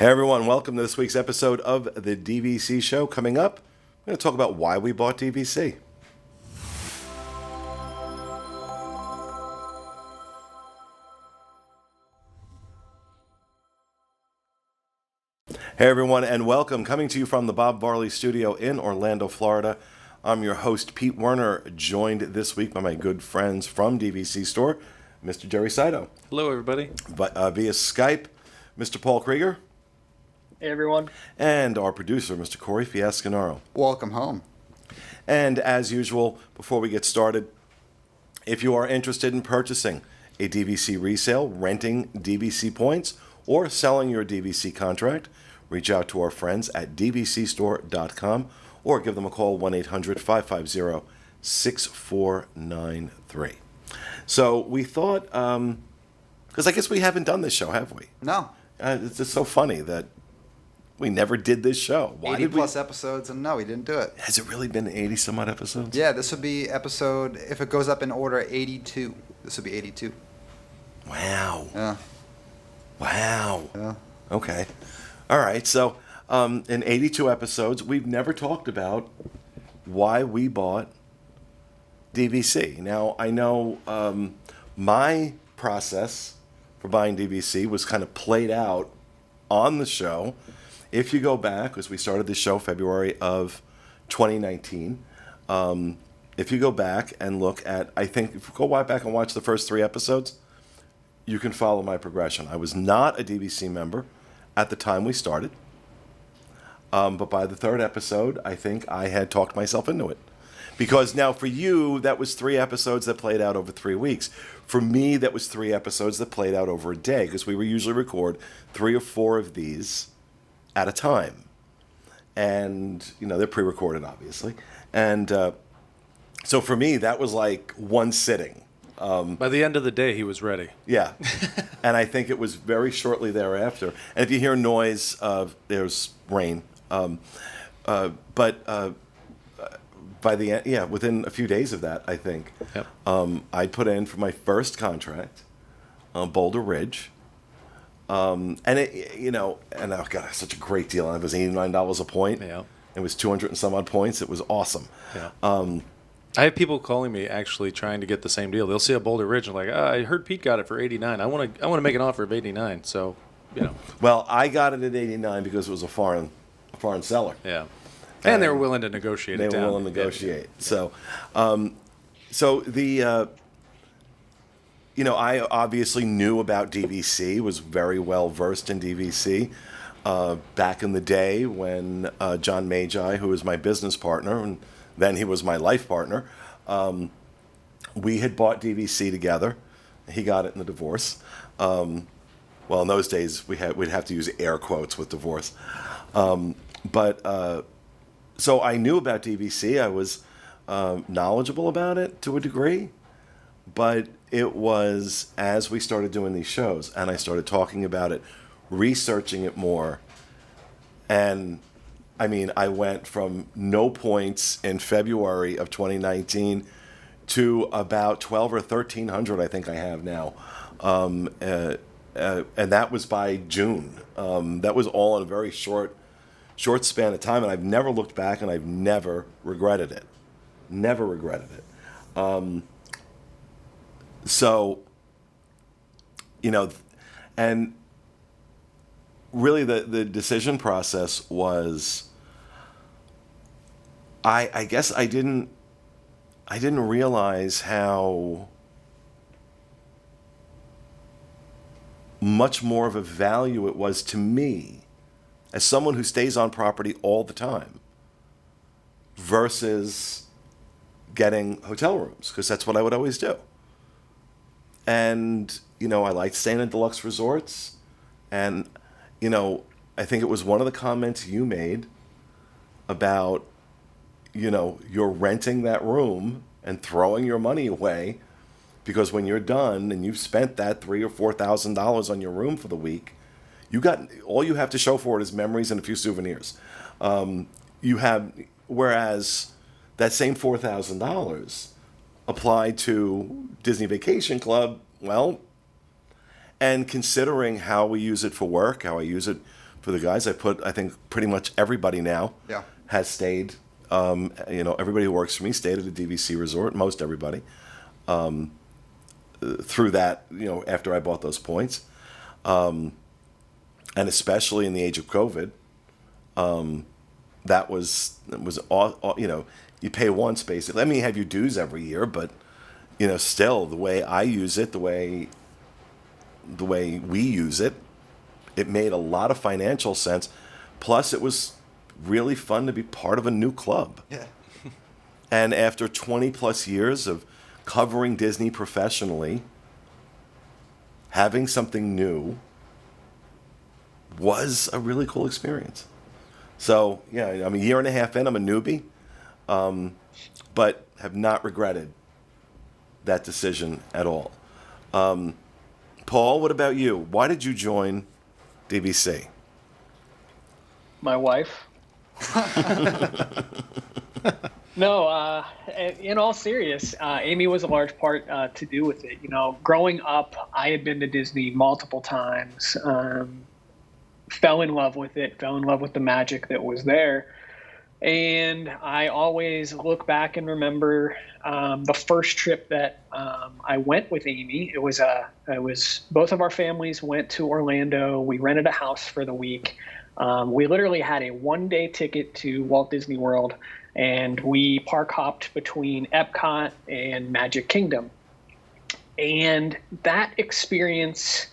Hey everyone, welcome to this week's episode of the DVC Show. Coming up, we're going to talk about why we bought DVC. Hey everyone, and welcome. Coming to you from the Bob Varley Studio in Orlando, Florida. I'm your host, Pete Werner, joined this week by my good friends from DVC Store, Mr. Jerry Saito. Hello, everybody. Via Skype, Mr. Paul Krieger. Hey, everyone. And our producer, Mr. Corey Fiasconaro. Welcome home. And as usual, before we get started, if you are interested in purchasing a DVC resale, renting DVC points, or selling your DVC contract, reach out to our friends at dvcstore.com or give them a call, 1-800-550-6493. So we thought, because I guess we haven't done this show, have we? No. It's just so funny that we never did this show. Why 80 plus episodes, and no, we didn't do it. Has it really been 80 some odd episodes? Yeah, this would be episode, if it goes up in order, 82. This would be 82. Wow. Yeah. Wow. Yeah. Okay. All right. So in 82 episodes, we've never talked about why we bought DVC. Now, I know my process for buying DVC was kind of played out on the show. If you go back, because we started the show February of 2019, if you go back and look at, I think, if you go right back and watch the first 3 episodes, you can follow my progression. I was not a DVC member at the time we started, but by the 3rd episode, I think I had talked myself into it. Because now for you, that was 3 episodes that played out over 3 weeks. For me, that was 3 episodes that played out over a day, because we usually record 3 or 4 of these at a time. And, you know, they're pre-recorded, obviously. And so for me, that was like one sitting. By the end of the day, he was ready. Yeah. And I think it was very shortly thereafter. And if you hear noise, there's rain. But by the end, yeah, within a few days of that, I think, Yep. I put in for my first contract, Boulder Ridge. And it, you know, and oh God, such a great deal. And it was $89 a point. Yeah. It was 200 and some odd points. It was awesome. Yeah. I have people calling me actually trying to get the same deal. They'll see a Boulder Ridge and like, I heard Pete got it for 89. I want to make an offer of 89. So, you know. Well, I got it at 89 because it was a foreign seller. Yeah. And they were willing to negotiate They it were down. willing to negotiate. Yeah. So the, you know, I obviously knew about DVC, was very well versed in DVC. Back in the day when John Magi, who was my business partner, and then he was my life partner, we had bought DVC together. He got it in the divorce. Well, in those days, we'd have to use air quotes with divorce. So I knew about DVC. I was knowledgeable about it to a degree. But it was as we started doing these shows and I started talking about it, researching it more. And I mean, I went from no points in February of 2019 to about 12 or 1,300, I think I have now. And that was by June. That was all in a very short span of time. And I've never looked back and I've never regretted it. Never regretted it. So, you know, and really the decision process was, I guess I didn't realize how much more of a value it was to me as someone who stays on property all the time versus getting hotel rooms, because that's what I would always do. And, you know, I liked staying in deluxe resorts. And, you know, I think it was one of the comments you made about, you know, you're renting that room and throwing your money away because when you're done and you've spent that $3,000 or $4,000 on your room for the week, all you have to show for it is memories and a few souvenirs. Whereas that same $4,000 applied to Disney Vacation Club, well, and considering how we use it for work, how I use it for the guys. I think pretty much everybody now Yeah. has stayed. Everybody who works for me stayed at a DVC resort. Most everybody. Through that, after I bought those points, and especially in the age of COVID, that was all. You pay once basically. I mean, you have your dues every year, but still the way I use it, the way we use it, it made a lot of financial sense. Plus, it was really fun to be part of a new club. Yeah. And after 20 plus years of covering Disney professionally, having something new was a really cool experience. So, yeah, I'm a year and a half in. I'm a newbie, but have not regretted that decision at all. Paul, what about you? Why did you join DVC? My wife. No, in all serious, Amy was a large part to do with it. Growing up, I had been to Disney multiple times, fell in love with it, fell in love with the magic that was there. And I always look back and remember the first trip that I went with Amy. It was both of our families went to Orlando. We rented a house for the week. We literally had a one-day ticket to Walt Disney World, and we park hopped between Epcot and Magic Kingdom. And that experience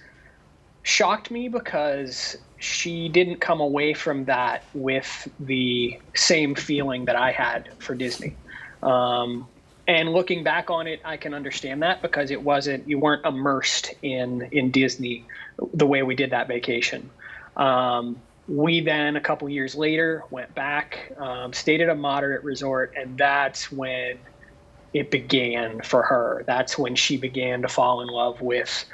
shocked me because she didn't come away from that with the same feeling that I had for Disney. And looking back on it, I can understand that because you weren't immersed in Disney the way we did that vacation. We then, a couple years later, went back, stayed at a moderate resort, and that's when it began for her. That's when she began to fall in love with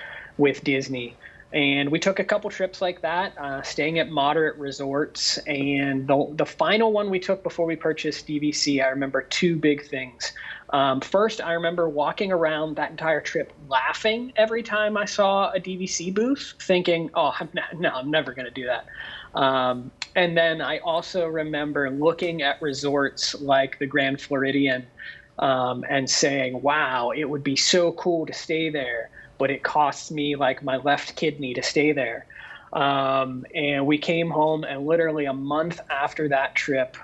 Disney. And we took a couple trips like that, staying at moderate resorts. And the final one we took before we purchased DVC, I remember two big things. First, I remember walking around that entire trip laughing every time I saw a DVC booth, thinking, oh, I'm never going to do that. And then I also remember looking at resorts like the Grand Floridian and saying, wow, it would be so cool to stay there, but it costs me like my left kidney to stay there. And we came home, and literally a month after that trip,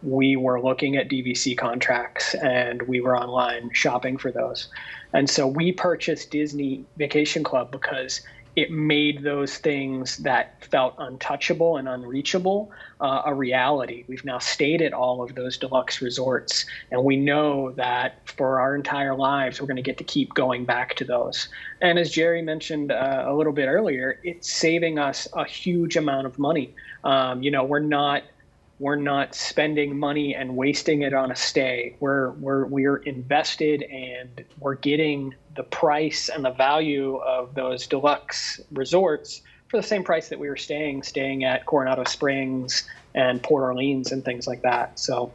we were looking at DVC contracts, and we were online shopping for those. And so we purchased Disney Vacation Club because it made those things that felt untouchable and unreachable a reality. We've now stayed at all of those deluxe resorts, and we know that for our entire lives, we're going to get to keep going back to those. And as Jerry mentioned a little bit earlier, it's saving us a huge amount of money. We're not spending money and wasting it on a stay. We're invested, and we're getting the price and the value of those deluxe resorts for the same price that we were staying at Coronado Springs and Port Orleans and things like that. So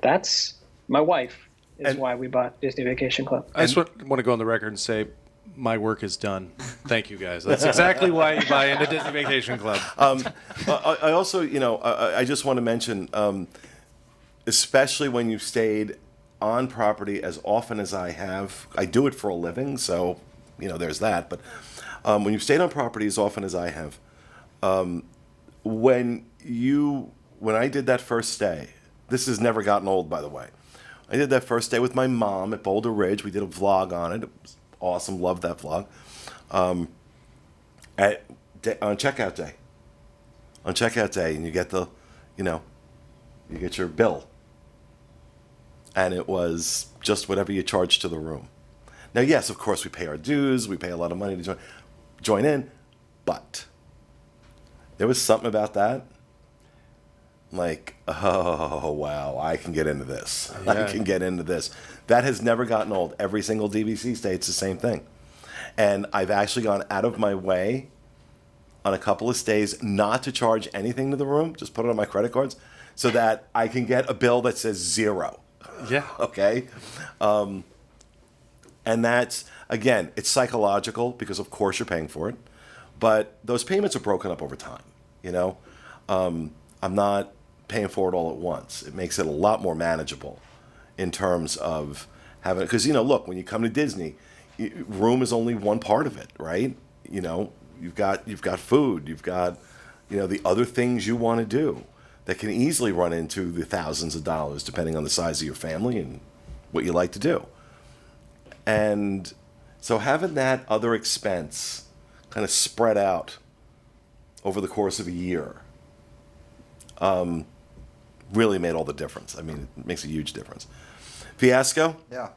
that's my wife is why we bought Disney Vacation Club. I just want to go on the record and say my work is done. Thank you, guys. That's exactly why you buy into Disney Vacation Club. I also, I just want to mention, especially when you've stayed on property as often as I have. I do it for a living, so, there's that. But when you've stayed on property as often as I have, when I did that first stay, this has never gotten old, by the way. I did that first stay with my mom at Boulder Ridge. We did a vlog on it. It was awesome. Loved that vlog. On checkout day. On checkout day, and you get you get your bill. And it was just whatever you charge to the room. Now, yes, of course, we pay our dues. We pay a lot of money to join in. But there was something about that. Like, oh, wow, I can get into this. Yeah. I can get into this. That has never gotten old. Every single DVC stay, it's the same thing. And I've actually gone out of my way on a couple of stays not to charge anything to the room, just put it on my credit cards, so that I can get a bill that says 0. Yeah. Okay? And that's, again, it's psychological because, of course, you're paying for it. But those payments are broken up over time. You know, I'm not paying for it all at once. It makes it a lot more manageable in terms of having, because, you know, look, when you come to Disney, room is only one part of it, right? You know, you've got food, you've got, you know, the other things you want to do that can easily run into the thousands of dollars depending on the size of your family and what you like to do. And so having that other expense kind of spread out over the course of a year really made all the difference. I mean, it makes a huge difference. Fiasco? Yeah.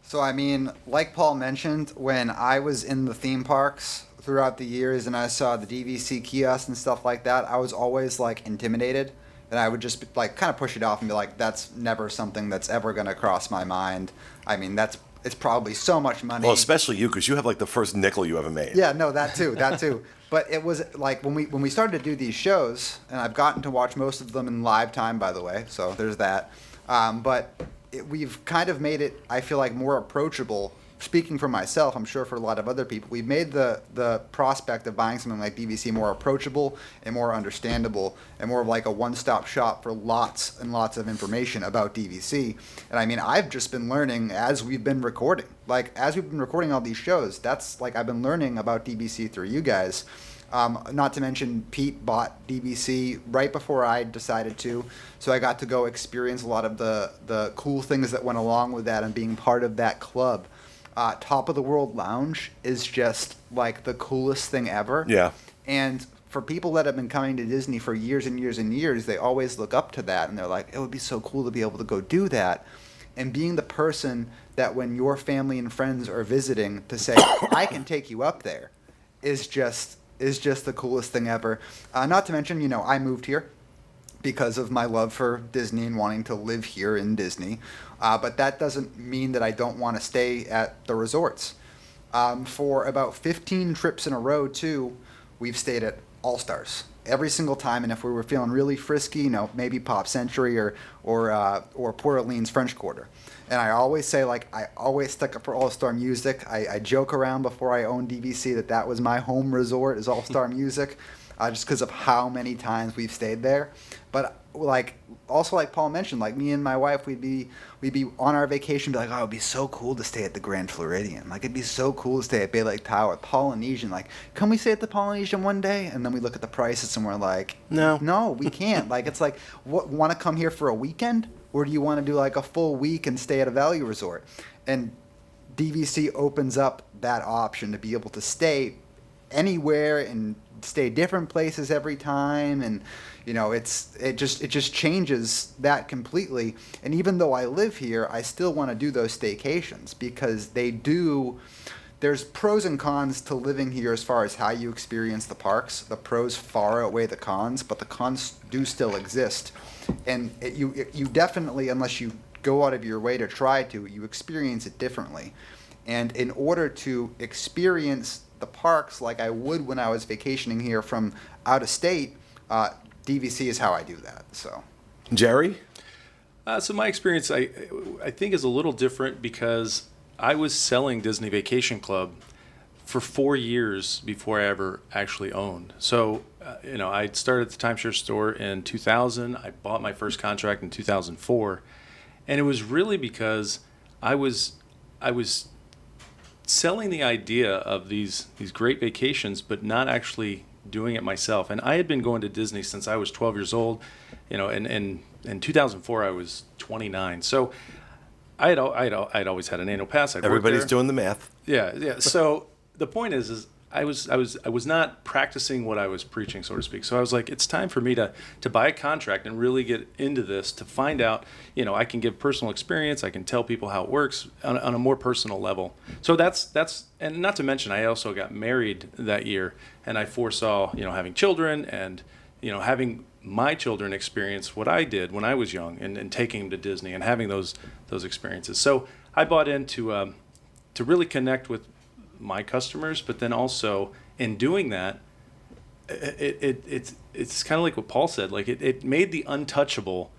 So, I mean, like Paul mentioned, when I was in the theme parks throughout the years and I saw the DVC kiosks and stuff like that, I was always, like, intimidated. And I would just, like, kind of push it off and be like, that's never something that's ever going to cross my mind. I mean, it's probably so much money. Well, especially you, because you have, like, the first nickel you ever made. Yeah, no, that too. But it was like when we started to do these shows, and I've gotten to watch most of them in live time, by the way. So there's that. But we've kind of made it, I feel like, more approachable. Speaking for myself, I'm sure for a lot of other people, we've made the prospect of buying something like DVC more approachable and more understandable and more of like a one-stop shop for lots and lots of information about DVC. And I mean, I've just been learning as we've been recording. Like, as we've been recording all these shows, that's like I've been learning about DVC through you guys. Not to mention Pete bought DVC right before I decided to, so I got to go experience a lot of the cool things that went along with that and being part of that club. Top of the World Lounge is just like the coolest thing ever. Yeah. And for people that have been coming to Disney for years and years and years, they always look up to that and they're like, it would be so cool to be able to go do that. And being the person that when your family and friends are visiting to say, I can take you up there is just the coolest thing ever. Not to mention, you know, I moved here because of my love for Disney and wanting to live here in Disney. But that doesn't mean that I don't want to stay at the resorts. For about 15 trips in a row, too, we've stayed at All Stars every single time. And if we were feeling really frisky, you know, maybe Pop Century or Port Orleans French Quarter. And I always say, like, I always stuck up for All-Star Music. I joke around before I owned DVC that was my home resort is All-Star Music, just because of how many times we've stayed there. But like, also like Paul mentioned, like me and my wife, we'd be on our vacation, be like, oh, it'd be so cool to stay at the Grand Floridian. Like, it'd be so cool to stay at Bay Lake Tower, Polynesian. Like, can we stay at the Polynesian one day? And then we look at the prices and we're like, no, we can't. Like, it's like, want to come here for a weekend? Or do you want to do like a full week and stay at a value resort? And DVC opens up that option to be able to stay anywhere and stay different places every time. And, you know, it just changes that completely. And even though I live here, I still want to do those staycations because there's pros and cons to living here as far as how you experience the parks. The pros far outweigh the cons, but the cons do still exist. And you definitely, unless you go out of your way to try to, you experience it differently. And in order to experience the parks like I would when I was vacationing here from out of state, DVC is how I do that. So, Jerry? So my experience, I think, is a little different because I was selling Disney Vacation Club for 4 years before I ever actually owned. So, you know, I started at the timeshare store in 2000. I bought my first contract in 2004. And it was really because I was selling the idea of these great vacations, but not actually doing it myself. And I had been going to Disney since I was 12 years old, you know, and in 2004 I was 29. So I'd always had an annual pass. Everybody's doing the math. Yeah. So the point is I was not practicing what I was preaching, so to speak. So I was like, it's time for me to buy a contract and really get into this to find out, you know, I can give personal experience. I can tell people how it works on a more personal level. So that's, and not to mention, I also got married that year and I foresaw, you know, having children and, you know, having my children experience what I did when I was young and taking them to Disney and having those experiences. So I bought in to really connect with my customers, but then also in doing that, it's kind of like what Paul said. Like it made the untouchable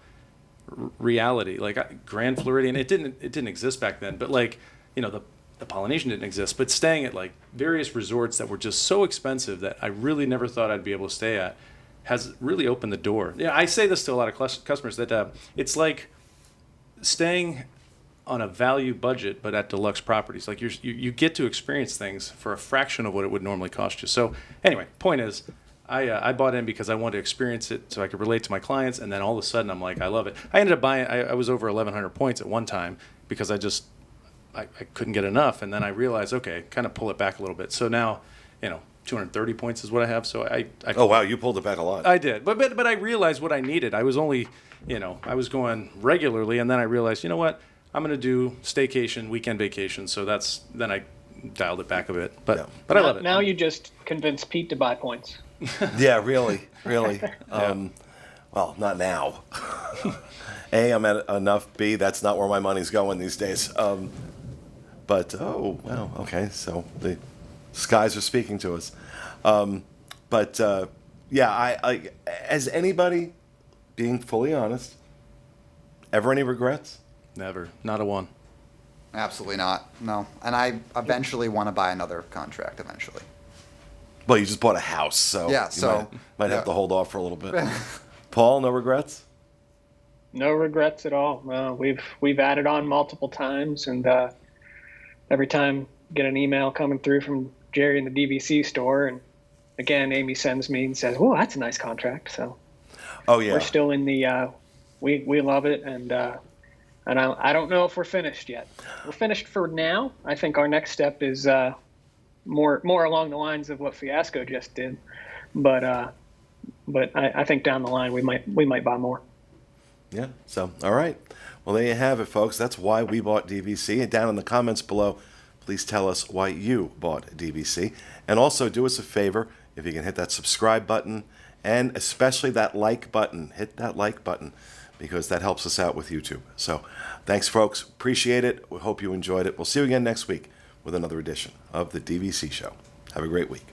reality. Like Grand Floridian, it didn't exist back then, but like, you know, the Polynesian didn't exist. But staying at like various resorts that were just so expensive that I really never thought I'd be able to stay at, has really opened the door. Yeah, I say this to a lot of customers that it's like staying on a value budget, but at deluxe properties. Like you get to experience things for a fraction of what it would normally cost you. So anyway, point is, I bought in because I wanted to experience it so I could relate to my clients, and then all of a sudden I'm like, I love it. I ended up buying. I was over 1,100 points at one time because I couldn't get enough, and then I realized, okay, kind of pull it back a little bit. So now, 230 points is what I have. So I Oh wow, you pulled it back a lot. I did, but I realized what I needed. I was only, I was going regularly, and then I realized, you know what, I'm going to do staycation, weekend vacation. So then I dialed it back a bit. But Yeah. but I love it. Now you just convinced Pete to buy points. Yeah, really. Well, not now. A, I'm at enough. B, that's not where my money's going these days. But oh wow, okay. So the skies are speaking to us. Yeah, I as anybody, being fully honest, ever any regrets? Never, not a one. Absolutely not. No. And I eventually want to buy another contract eventually. Well, you just bought a house, so Yeah, you so- might have yeah. to hold off for a little bit. Paul, no regrets? No regrets at all. We've added on multiple times, and every time get an email coming through from Jerry in the DVC store, and again Amy sends me and says, "Whoa, that's a nice contract." So Oh yeah. we're still in the we love it, and I don't know if we're finished yet. We're finished for now. I think our next step is more along the lines of what Fiasco just did, but I think down the line we might buy more. Yeah. So, all right. Well, there you have it, folks. That's why we bought DVC. And down in the comments below, please tell us why you bought DVC. And also do us a favor, if you can hit that subscribe button and especially that like button. Hit that like button because that helps us out with YouTube. So, thanks, folks. Appreciate it. We hope you enjoyed it. We'll see you again next week with another edition of the DVC Show. Have a great week.